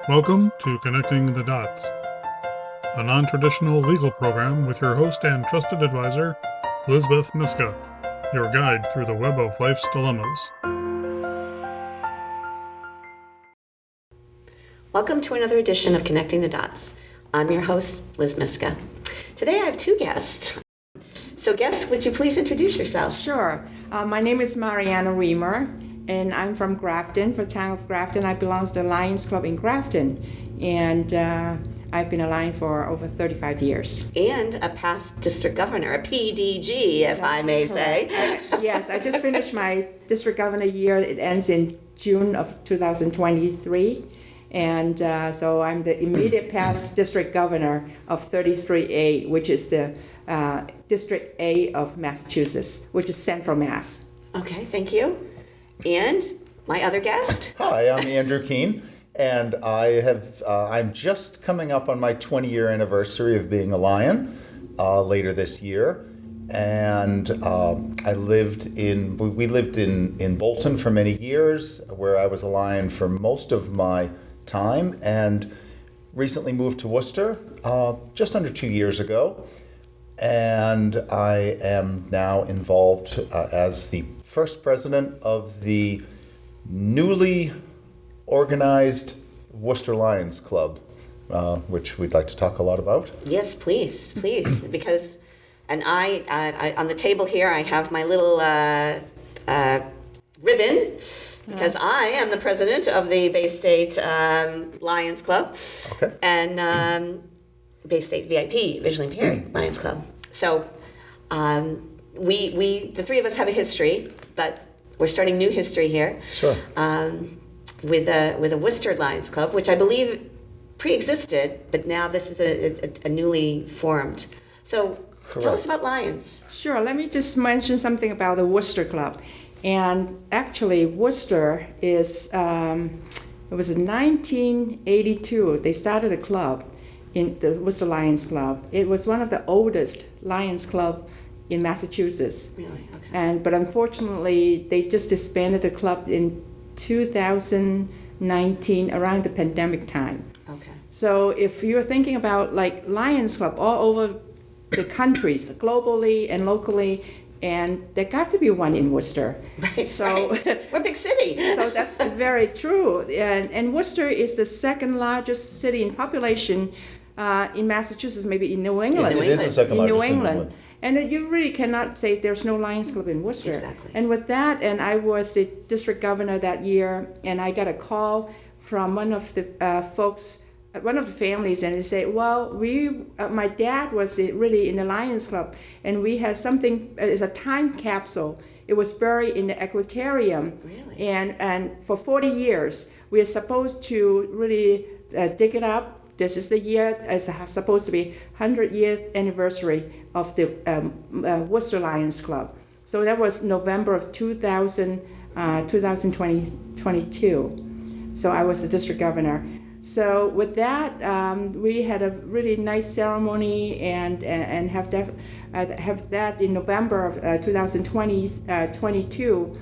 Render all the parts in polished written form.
Welcome to Connecting the Dots, a non-traditional legal program with your host and trusted advisor, Liz Myska, your guide through the web of life's dilemmas. Welcome to another edition of Connecting the Dots. I'm your host, Liz Myska. Today I have two guests. So guests, would you please introduce yourself? Sure. My name is Mariana Reamer, and I'm from Grafton, for the town of Grafton. I belong to the Lions Club in Grafton, and I've been a Lion for over 35 years. And a past district governor, a PDG, if I may say. Yes, I just finished my district governor year. It ends in June of 2023. And so I'm the immediate past district governor of 33A, which is the District A of Massachusetts, which is Central Mass. Okay, thank you. And my other guest? Hi, I'm Andrew Keene, and I'm just coming up on my 20-year anniversary of being a Lion later this year. And we lived in Bolton for many years, where I was a Lion for most of my time, and recently moved to Worcester just under 2 years ago. And I am now involved as the first president of the newly organized Worcester Lions Club, which we'd like to talk a lot about. Yes, please, because, and I on the table here, I have my little ribbon, because I am the president of the Bay State Lions Club, Okay. and Bay State VIP, Visually Impaired Lions Club. So we the three of us have a history, but we're starting new history here. Sure. With a Worcester Lions Club, which I believe pre-existed, but now this is a newly formed. So tell us about Lions. Sure, let me just mention something about the Worcester Club. And actually, Worcester is, it was in 1982, they started a club in the Worcester Lions Club. It was one of the oldest Lions Club in Massachusetts. Really? Okay. But unfortunately, they just disbanded the club in 2019, around the pandemic time. Okay. So if you're thinking about like Lions Club all over the countries, globally and locally, and there got to be one in Worcester. Right. So right. We're a big city. So that's very true. And Worcester is the second largest city in population in Massachusetts, maybe in New England. It is the second largest New in England. England. And you really cannot say there's no Lions Club in Worcester. Exactly. And with that, and I was the district governor that year, and I got a call from one of the one of the families, and they say, well, my dad was really in the Lions Club, and we had something, it's a time capsule. It was buried in the aquarium. Really? And for 40 years, we are supposed to really dig it up. This is the year, it's supposed to be 100-year anniversary of the Worcester Lions Club. So that was November of 2022. So I was the district governor. So with that, we had a really nice ceremony and have that in November of 2022.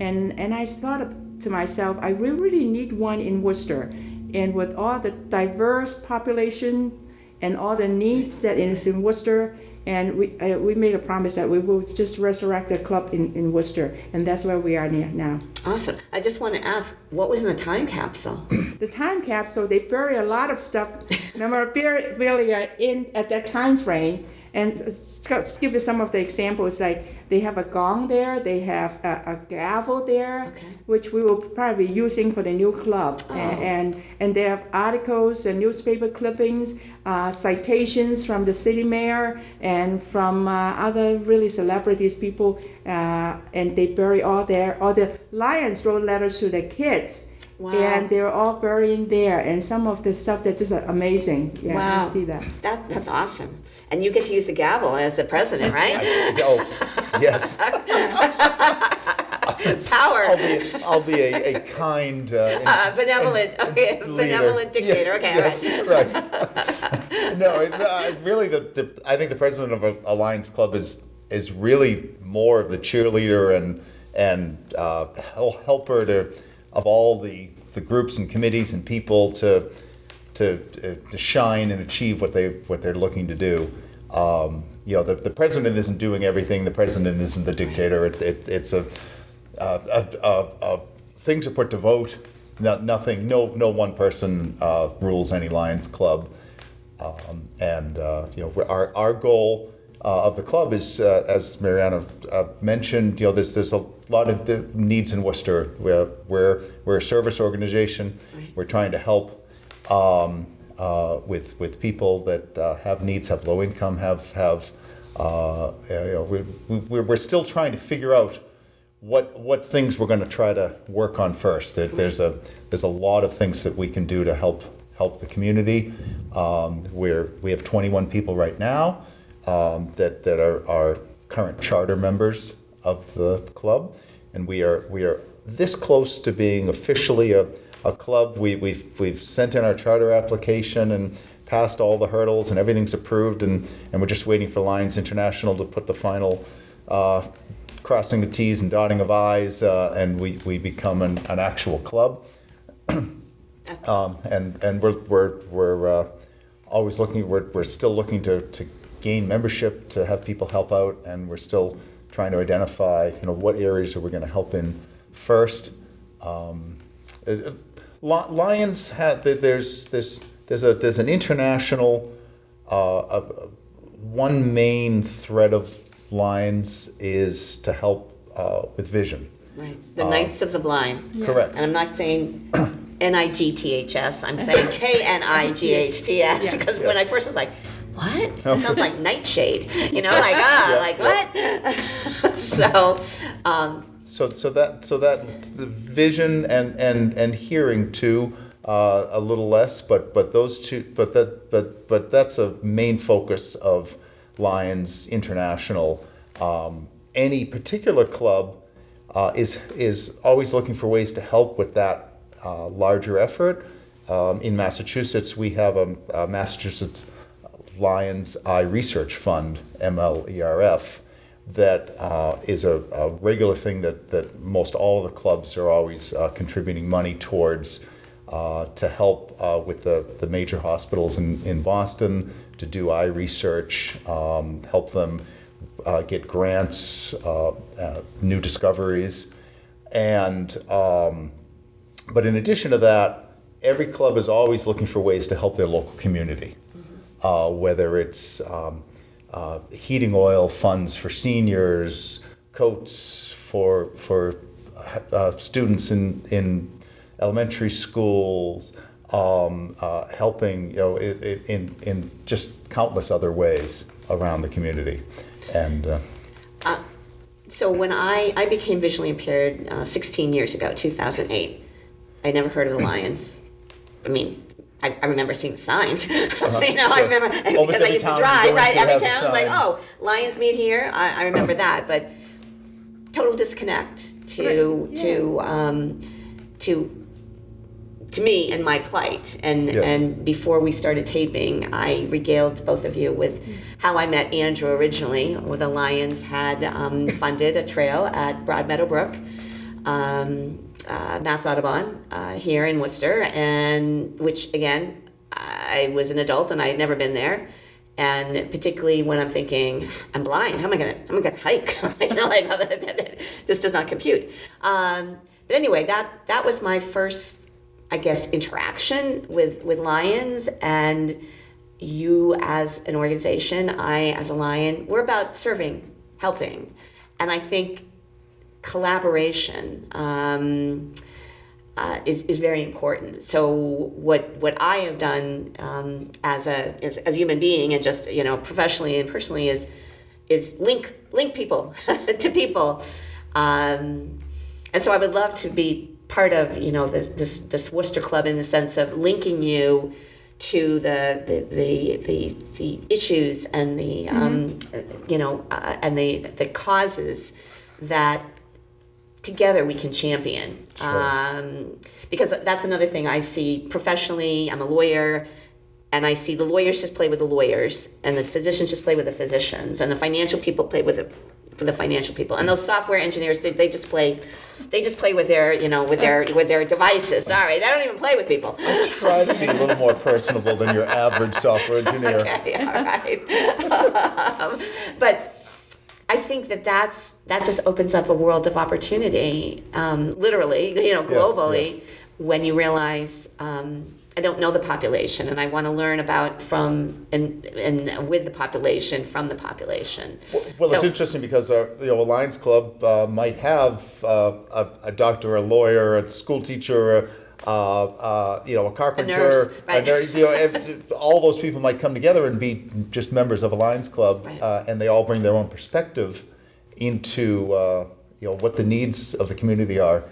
And I thought to myself, I really need one in Worcester. And with all the diverse population and all the needs that is in Worcester, and we made a promise that we will just resurrect the club in Worcester, and that's where we are now. Awesome. I just want to ask, what was in the time capsule? The time capsule, they bury a lot of stuff, memorabilia at that time frame. And to give you some of the examples, like they have a gong there, they have a gavel there, Okay. which we will probably be using for the new club. Oh. And they have articles and newspaper clippings, citations from the city mayor and from other really celebrities, people, and they bury all the Lions wrote letters to their kids. Wow. And they're all buried there, and some of the stuff that's just amazing. Yeah, Wow. I see that. That's awesome. And you get to use the gavel as the president, right? Oh, yes. Power. I'll be a kind, Benevolent dictator. Yes, Okay, yes, all right. right. No, really, I think the president of a Lions Club is really more of the cheerleader and helper of all the the groups and committees and people to shine and achieve what they're looking to do. The president isn't doing everything. The president isn't the dictator. It's things are put to vote. Nothing. No one person rules any Lions Club. Our goal of the club is, as Mariana mentioned, there's a lot of needs in Worcester. We're a service organization. Right. We're trying to help with people that have needs, have low income, we're still trying to figure out what things we're going to try to work on first. There's a lot of things that we can do to help the community. We have 21 people right now that are current charter members of the club, and we are this close to being officially a club. We've sent in our charter application and passed all the hurdles, and everything's approved, and we're just waiting for Lions International to put the final crossing the T's and dotting of I's, and we become an actual club. And we're always looking. We're still looking to gain membership, to have people help out, and we're still trying to identify what areas are we going to help in first. Lions there's an international one main thread of Lions is to help with vision. Right. The Knights of the Blind. Yeah. Correct. And I'm not saying NIGTHS, I'm saying KNIGHTS, because when I first was like, what? It sounds like nightshade, what? So that the vision and hearing too, a little less, but those two, but that's a main focus of Lions International. Any particular club is always looking for ways to help with that larger effort. In Massachusetts, we have a Massachusetts Lions Eye Research Fund, MLERF, that is a regular thing that most all of the clubs are always contributing money towards to help with the major hospitals in Boston to do eye research, help them get grants, new discoveries, and but in addition to that, every club is always looking for ways to help their local community, whether it's heating oil funds for seniors, coats for students in elementary schools, helping in just countless other ways around the community. And so when I became visually impaired 16 years ago, 2008, I never heard of the Lions. I mean, I remember seeing the signs. I remember because I used to drive, right? Every town was like, oh, Lions meet here. I remember that, but total disconnect to me and my plight. And before we started taping, I regaled both of you with how I met Andrew originally, where the Lions had funded a trail at Broadmeadow Brook, Mass Audubon, here in Worcester, and which again, I was an adult and I had never been there. And particularly when I'm thinking, I'm blind, how am I gonna hike? This does not compute. But anyway, that was my first, I guess, interaction with Lions, and you as an organization, I as a Lion, we're about serving, helping. And I think collaboration is very important. So what I have done as a human being and just professionally and personally is link people to people, and so I would love to be part of this Worcester Club in the sense of linking you to the issues and the and the causes that together we can champion. Sure. Because that's another thing I see professionally. I'm a lawyer, and I see the lawyers just play with the lawyers, and the physicians just play with the physicians, and the financial people play with for the financial people. And those software engineers, they just play with their, with their devices. Sorry, they don't even play with people. Try to be a little more personable than your average software engineer. Okay, all right. But I think that just opens up a world of opportunity, literally, globally, yes. when you realize I don't know the population, and I want to learn about from and with the population, from the population. Well, it's interesting because a Lions Club might have a doctor, a lawyer, a school teacher, a carpenter, nurse, right. all those people might come together and be just members of a Lions Club, Right. and they all bring their own perspective into what the needs of the community are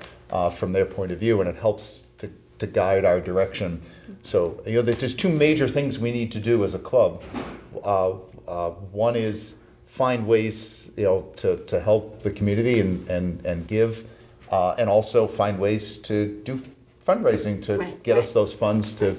from their point of view, and it helps to guide our direction. So there's two major things we need to do as a club. One is find ways to help the community and give, and also find ways to do fundraising to get us those funds to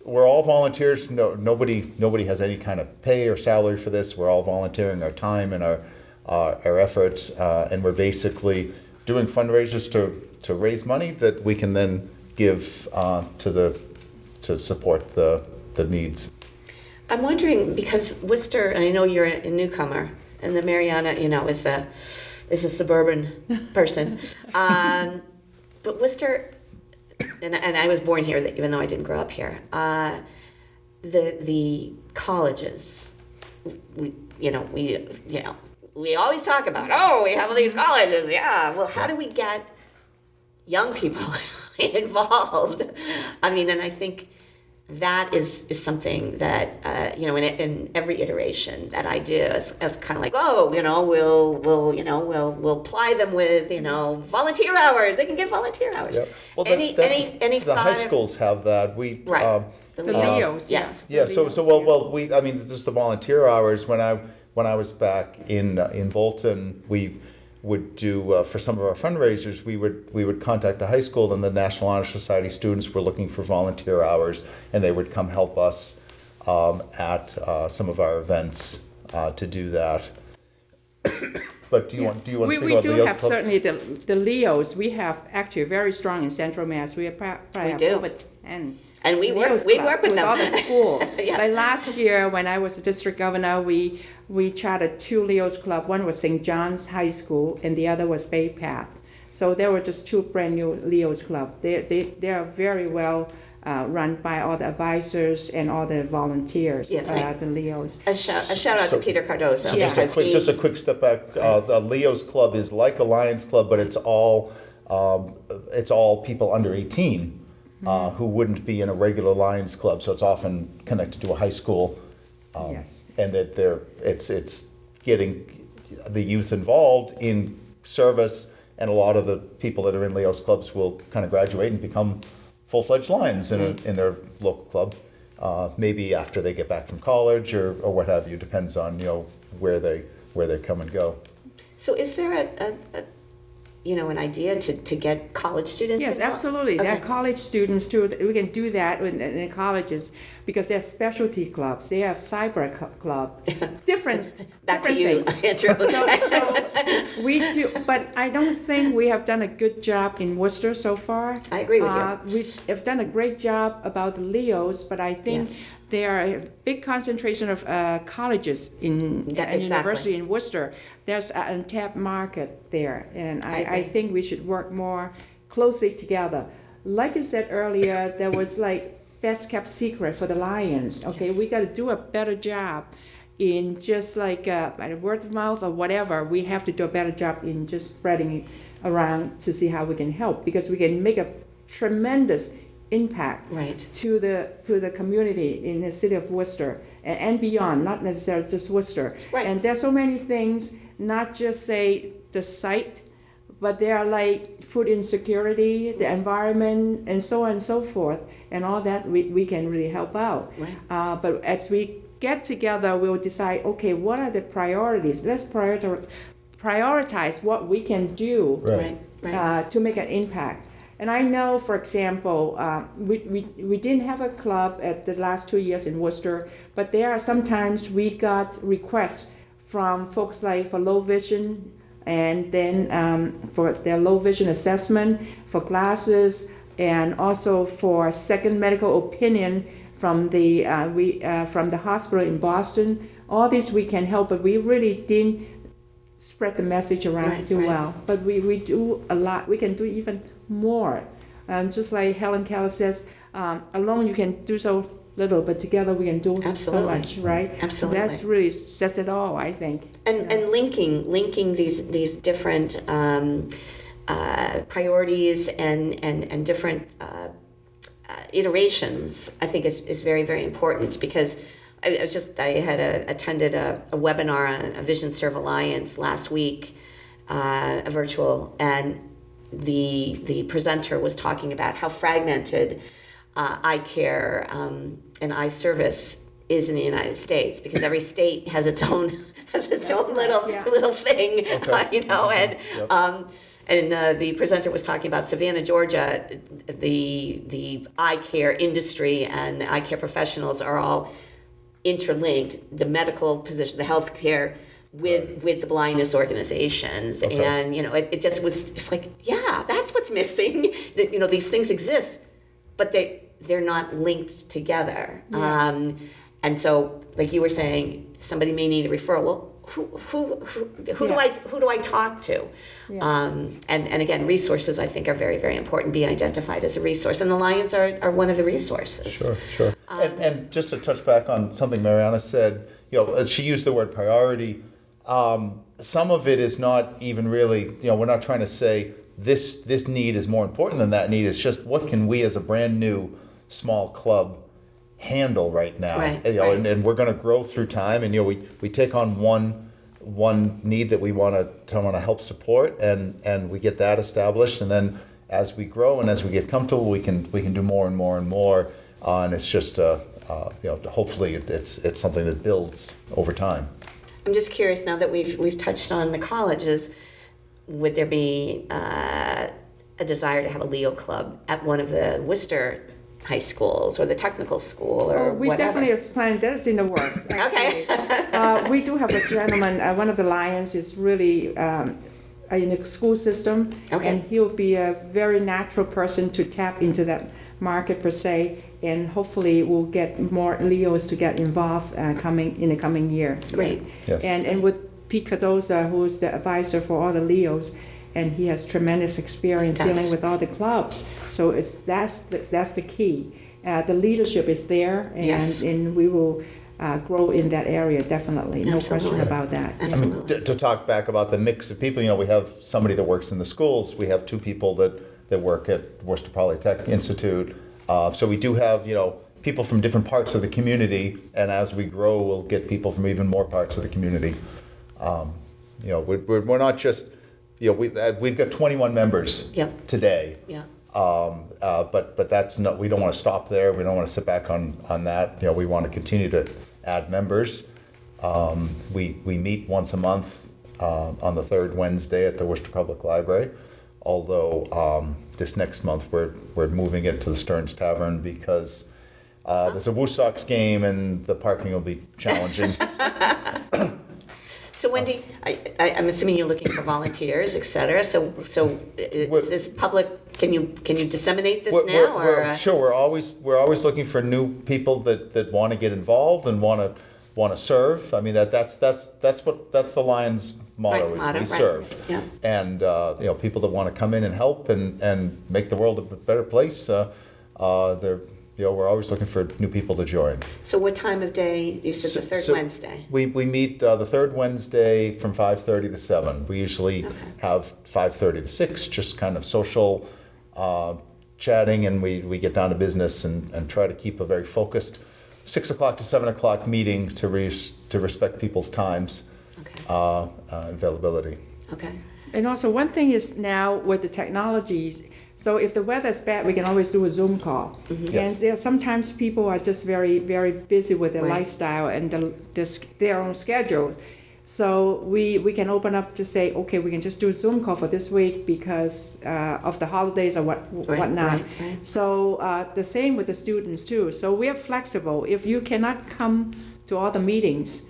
we're all volunteers. Nobody has any kind of pay or salary for this. We're all volunteering our time and our efforts, and we're basically doing fundraisers to raise money that we can then give to support the needs. I'm wondering, because Worcester, and I know you're a newcomer, and the Mariana, is a suburban person, but Worcester, and I was born here, even though I didn't grow up here. The colleges, we always talk about, we have all these colleges, yeah. Well, how do we get young people involved? I mean, and I think that is something that in every iteration that I do, it's kind of like, we'll ply them with volunteer hours. They can get volunteer hours. Yep. Well, any the thought high schools have that. We right. The Leos, yes. Yeah. So just the volunteer hours. When I was back in Bolton, we would do for some of our fundraisers. We would contact a high school, and the National Honor Society students were looking for volunteer hours, and they would come help us at some of our events to do that. But do you want to speak about we do Leos have clubs? certainly the Leos. We have actually very strong in Central Mass. We probably have do. over 10. And we work Leos with clubs them. all the schools. Yeah. Like last year when I was the district governor, we chartered 2 Leos club. One was St. John's High School, and the other was Bay Path. So there were just 2 brand new Leos club. They are very well run by all the advisors and all the volunteers. Yes, the Leos. A shout out to Peter Cardoso. So because just a quick step back. The Leos Club is like a Lions Club, but it's all people under 18 who wouldn't be in a regular Lions Club. So it's often connected to a high school, Yes. and that it's getting the youth involved in service, and a lot of the people that are in Leos clubs will kind of graduate and become full-fledged Lions in their local club. Maybe after they get back from college or what have you, depends on where they come and go. So is there an idea to get college students Yes, involved? absolutely. Okay. There are college students too. We can do that in colleges because they have specialty clubs. They have cyber club, different. Back different to you, things. Andrew. So we do, but I don't think we have done a good job in Worcester so far. I agree with you. We have done a great job about the Leos, but I think Yes. there are a big concentration of colleges and exactly. university in Worcester. There's an untapped market there, and I think we should work more closely together. Like you said earlier, there was like best kept secret for the Lions. Okay, we got to do a better job in just like word of mouth or whatever. We have to do a better job in just spreading it around to see how we can help, because we can make a tremendous impact Right. to the community in the city of Worcester and beyond, not necessarily just Worcester. Right. And there's so many things, not just say the site, but there are like food insecurity, the environment, and so on and so forth, and all that we can really help out. Right. But as we get together, we'll decide, okay, what are the priorities? Let's prioritize what we can do Right. to make an impact. And I know, for example, we didn't have a club at the last 2 years in Worcester, but there are sometimes we got requests from folks like for low vision, and then for their low vision assessment, for glasses, and also for second medical opinion from the from the hospital in Boston. All these we can help, but we really didn't spread the message around too well. But we do a lot. We can do even more. Just like Helen Keller says, alone you can do so little, but together we can do so much, right? Absolutely. So that's really says it all, I think. And linking these different priorities and different iterations, I think is very, very important, because I had attended a webinar on a Vision Serve Alliance last week, a virtual, and the presenter was talking about how fragmented eye care and eye service is in the United States, because every state has its own little thing, and the presenter was talking about Savannah, Georgia. The eye care industry and the eye care professionals are all interlinked. The medical position, the healthcare, with the blindness organizations, and it just was just like, yeah, that's what's missing. That these things exist, but they're not linked together. Yeah. And so, like you were saying, somebody may need a referral. Well, who do I talk to? Yeah. And again, resources I think are very, very important. Be identified as a resource, and the Lions are one of the resources. Sure. And just to touch back on something Mariana said, she used the word priority. Some of it is not even really, we're not trying to say this need is more important than that need. It's just, what can we as a brand new small club handle right now? Right. And we're going to grow through time, and we take on one need that we want to help support, and we get that established, and then as we grow and as we get comfortable, we can do more and more and more, and it's just hopefully it's something that builds over time. I'm just curious, now that we've touched on the colleges, would there be a desire to have a Leo club at one of the Worcester high schools or the technical school or we whatever? definitely are planning. That's in the works. Okay. We do have a gentleman. One of the Lions is really in the school system, and he'll be a very natural person to tap into that market per se, and hopefully we'll get more Leos to get involved in the coming year. Great. Yes. And with Pete Cardoza, who is the advisor for all the Leos, and he has tremendous experience dealing with all the clubs. So that's the key. The leadership is there, and we will grow in that area, definitely. No question about that. Absolutely. I mean, to talk back about the mix of people, we have somebody that works in the schools. We have two people that work at Worcester Polytech Institute. So we do have, people from different parts of the community, and as we grow, we'll get people from even more parts of the community. We're not just, we've got 21 members today. Yeah. But that's not, we don't want to stop there. We don't want to sit back on that. We want to continue to add members. We meet once a month on the third Wednesday at the Worcester Public Library. Although this next month we're moving it to the Stearns Tavern because there's a Woo Sox game and the parking will be challenging. So Wendy, I'm assuming you're looking for volunteers, et cetera. So is this public? Can you disseminate this now? Sure. We're always looking for new people that want to get involved and want to serve. I mean that's the Lions motto is we serve. Yeah. And people that want to come in and help and make the world a better place. We're always looking for new people to join. So what time of day? You said the third Wednesday. We meet the third Wednesday from 5:30 to 7. We usually have 5:30 to 6, just kind of social chatting, and we get down to business and try to keep a very focused 6 o'clock to 7 o'clock meeting to respect people's times, availability. Okay. And also one thing is now with the technologies, so if the weather's bad, we can always do a Zoom call. Mm-hmm. Yes. And sometimes people are just very, very busy with their lifestyle and their own schedules. So we can open up to say, okay, we can just do a Zoom call for this week because of the holidays or whatnot. Right. So the same with the students too. So we are flexible. If you cannot come to all the meetings,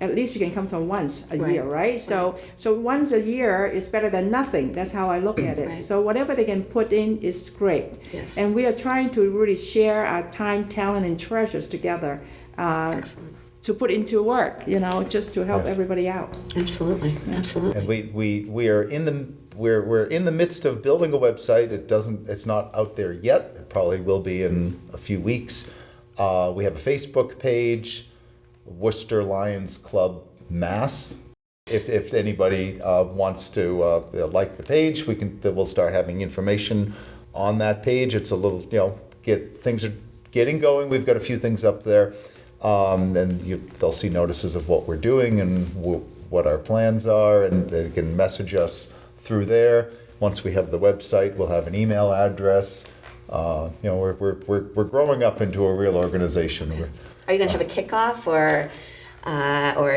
at least you can come to once a year, right? So once a year is better than nothing. That's how I look at it. Right. So whatever they can put in is great. Yes. And we are trying to really share our time, talent, and treasures together Excellent. to put into work, just to help Yes. everybody out. Absolutely. Absolutely. And we are in the we're in the midst of building a website. It's not out there yet. It probably will be in a few weeks. We have a Facebook page, Worcester Lions Club Mass. If anybody wants to like the page, we'll start having information on that page. It's a little, things are getting going. We've got a few things up there, and they'll see notices of what we're doing and what our plans are, and they can message us through there. Once we have the website, we'll have an email address. We're growing up into a real organization. Are you going to have a kickoff or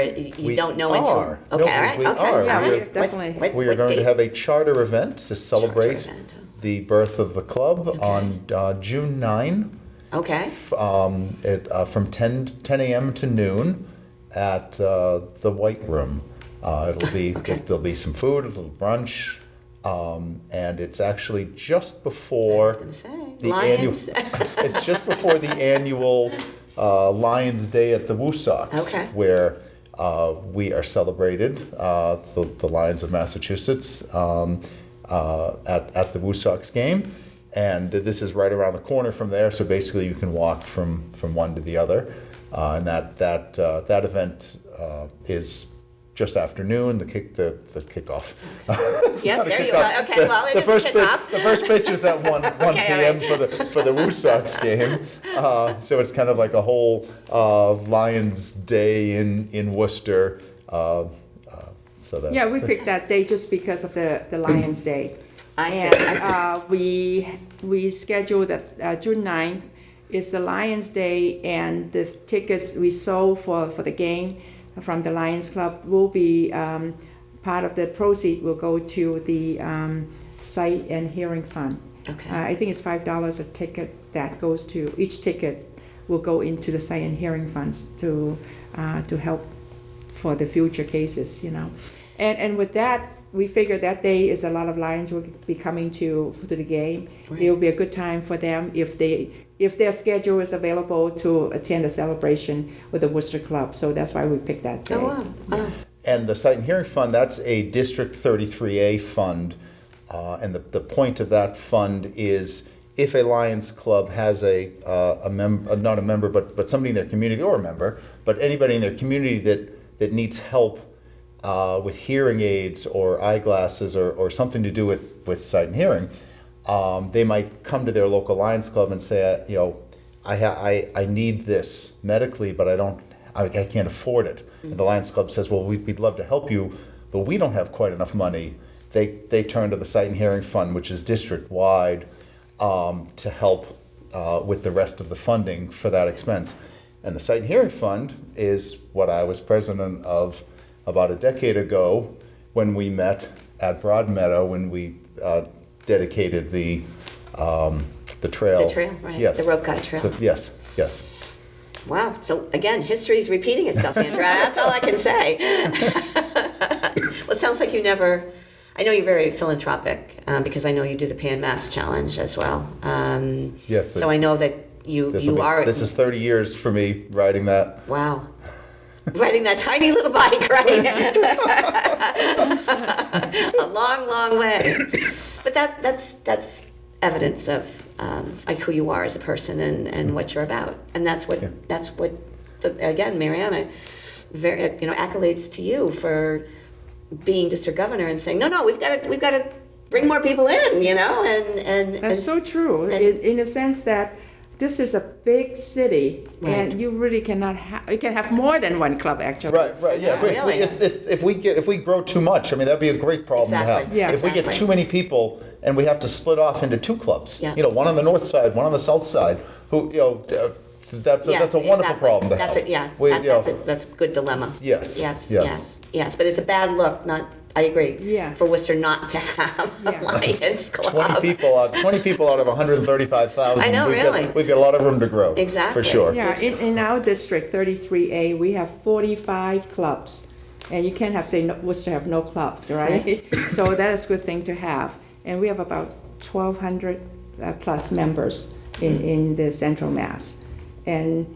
you We don't know are. until? No, Okay, all right. we Okay, are. all right. We are definitely- We are going to date? have a charter event to celebrate event. the birth of the club on June 9 Okay. from 10 a.m. to noon at the White Room. There'll be some food, a little brunch, and it's actually just I before was going to say the Lions. it's just before the annual Lions Day at the Woo Sox, Okay. where we are celebrated, the Lions of Massachusetts, at the Woo Sox game. And this is right around the corner from there, so basically you can walk from one to the other. And that event is just after noon, the kickoff. Yeah, there you go. Okay, well, it is a kickoff. The first pitch is at 1 Okay, p.m. for the Woo Sox game. So it's kind of like a whole Lions Day in Worcester. Yeah, we picked that day just because of the Lions Day. I see. And we scheduled that June 9th is the Lions Day, and the tickets we sold for the game from the Lions Club will be part of the proceed will go to the Sight and Hearing Fund. Okay. I think it's $5 a ticket that goes to, each ticket will go into the Sight and Hearing Funds to help for the future cases, And with that, we figure that day is a lot of Lions will be coming to the game. Right. It will be a good time for them if their schedule is available to attend a celebration with the Worcester Club. So that's why we picked that day. Oh, wow. Oh. And the Sight and Hearing Fund, that's a District 33A fund. And the point of that fund is if a Lions Club has not a member, but somebody in their community, or a member, but anybody in their community that needs help with hearing aids or eyeglasses or something to do with sight and hearing, they might come to their local Lions Club and say, I need this medically, but I can't afford it. And the Lions Club says, well, we'd love to help you, but we don't have quite enough money. They turn to the Sight and Hearing Fund, which is district-wide, to help with the rest of the funding for that expense. And the Sight and Hearing Fund is what I was president of about a decade ago when we met at Broadmeadow when we dedicated the trail. The trail, right. Yes. The rope cut trail. Yes. Wow. So again, history is repeating itself, Andrea. That's all I can say. Well, it sounds like I know you're very philanthropic because I know you do the Pan Mass Challenge as well. Yes. So I know that you are. This is 30 years for me riding that. Wow. Riding that tiny little bike, right? A long, long way. But that's evidence of like who you are as a person and what you're about, and that's what again, Mariana, very accolades to you for being district governor and saying no, we've got to bring more people in, and That's so true. In a sense that this is a big city, Right. and you really cannot you can have more than one club actually. Right. Yeah. Yeah, really. If we grow too much, I mean that'd be a great problem to Exactly. have. Yeah, If we get exactly. too many people and we have to split off into two clubs, Yeah. one on the north side, one on the south side, that's a wonderful exactly. problem to That's have. it. Yeah, We, that's a good dilemma. Yes. Yes. But it's a bad look, not I agree. Yeah. For Worcester not to have a Yeah. Lions Club. 20 people out of 135,000. I know, really. We've got a lot of room to grow. Exactly. For sure. Yeah, in our district, 33A, we have 45 clubs. And you can't say Worcester have no clubs, right? So that is a good thing to have. And we have about 1,200 plus members in the Central Mass. And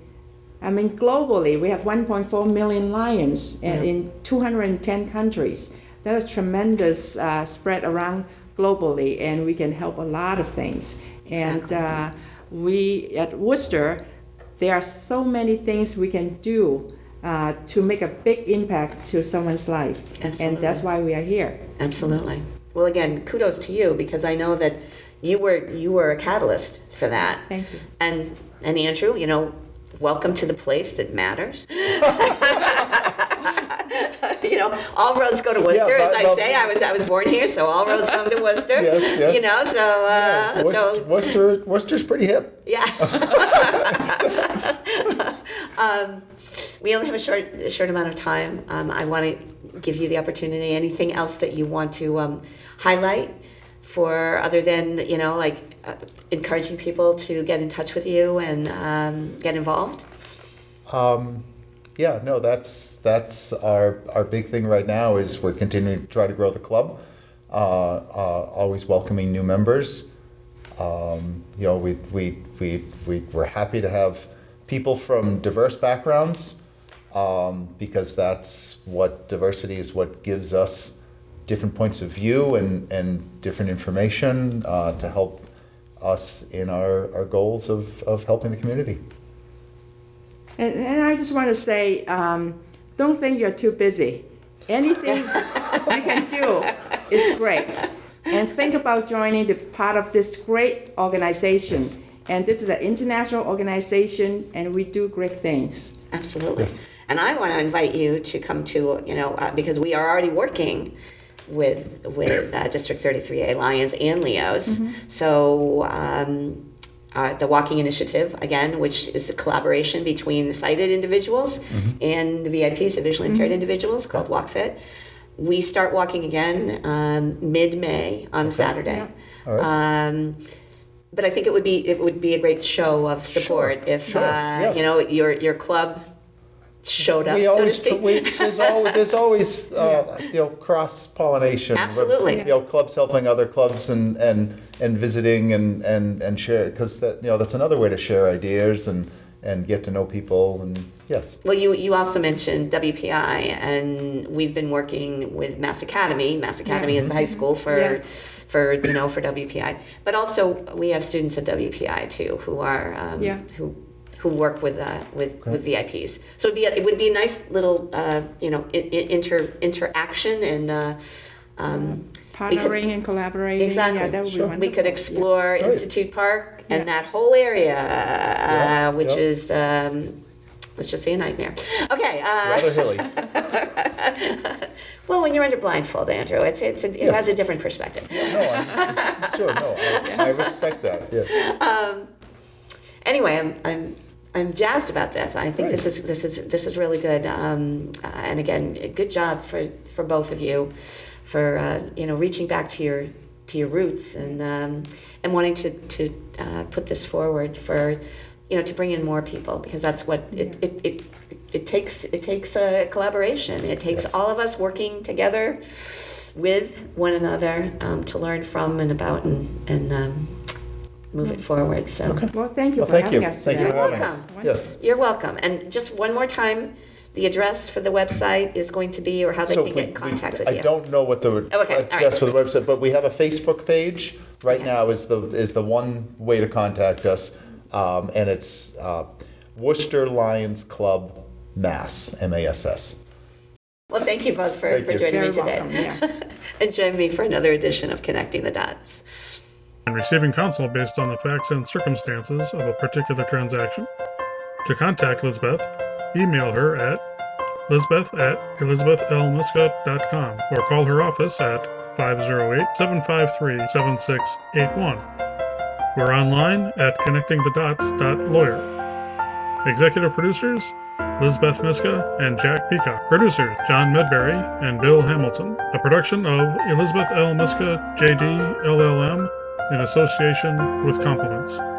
I mean, globally, we have 1.4 million lions in 210 countries. That is tremendous spread around globally, and we can help a lot of things. Exactly. And we at Worcester, there are so many things we can do to make a big impact to someone's life. Absolutely. And that's why we are here. Absolutely. Well, again, kudos to you, because I know that you were a catalyst for that. Thank you. And Andrew, welcome to the place that matters. All roads go to Worcester, as I say. I was born here, so all roads come to Worcester. Yes. Worcester's pretty hip. Yeah. We only have a short amount of time. I want to give you the opportunity. Anything else that you want to highlight for, other than encouraging people to get in touch with you and get involved? That's our big thing right now. Is we're continuing to try to grow the club. Always welcoming new members. We're happy to have people from diverse backgrounds, because that's what diversity is, what gives us different points of view and different information to help us in our goals of helping the community. And I just want to say, don't think you're too busy. Anything you can do is great. And think about joining the part of this great organization. And this is an international organization, and we do great things. Absolutely. Yes. And I want to invite you to come to, because we are already working with District 33A Lions and Leos. Mm-hmm. So the Walking Initiative, again, which is a collaboration between the sighted individuals and the VIPs, the visually impaired individuals, called Walk Fit. We start walking again mid-May on Saturday. Yeah. All right. But I think it would be a great show of support if yes. your club showed up, We so to always, speak. there's always cross pollination. Absolutely. Clubs helping other clubs and visiting and share, because that's another way to share ideas and get to know people. And yes. Well, you also mentioned WPI, and we've been working with Mass Academy. Mass Academy is the high school for WPI, but also we have students at WPI too who are who work with VIPs. So it would be a nice little interaction and Partnering and collaborating. exactly. Yeah, that would be wonderful. We could explore Right. Institute Park and that whole area, which is let's just say a nightmare. Okay. Rather hilly. Well, when you're under blindfold, Andrew, it has a different perspective. No, I'm sure. No, I respect that. Yes. Anyway, I'm jazzed about this. I think Right. this is really good. And again, good job for both of you for reaching back to your roots and wanting to put this forward for to bring in more people, because that's what it takes. It takes a collaboration. It takes Yes. all of us working together with one another to learn from and about and move it forward. So Well, thank you Well, for thank having you. us Thank today. you for having Welcome. us. Yes. you're welcome. And just one more time, the address for the website is going to be, or how they can get in contact with you. I don't know what the Okay, all right. address for the website, but we have a Facebook page right Okay. now. Is the one way to contact us, and it's Worcester Lions Club Mass, MASS. Well, thank you both for Thank you. joining me Very today. welcome, yeah. And join me for another edition of Connecting the Dots. And receiving counsel based on the facts and circumstances of a particular transaction. To contact Lizbeth, email her at lisbeth@elizabethlmyska.com or call her office at 508-753-7681. We're online at connectingthedots.lawyer. Executive producers, Lizbeth Myska and Jack Peacock. Producers, John Medberry and Bill Hamilton. A production of Elizabeth L. Myska, JD, LLM, in association with Compliments.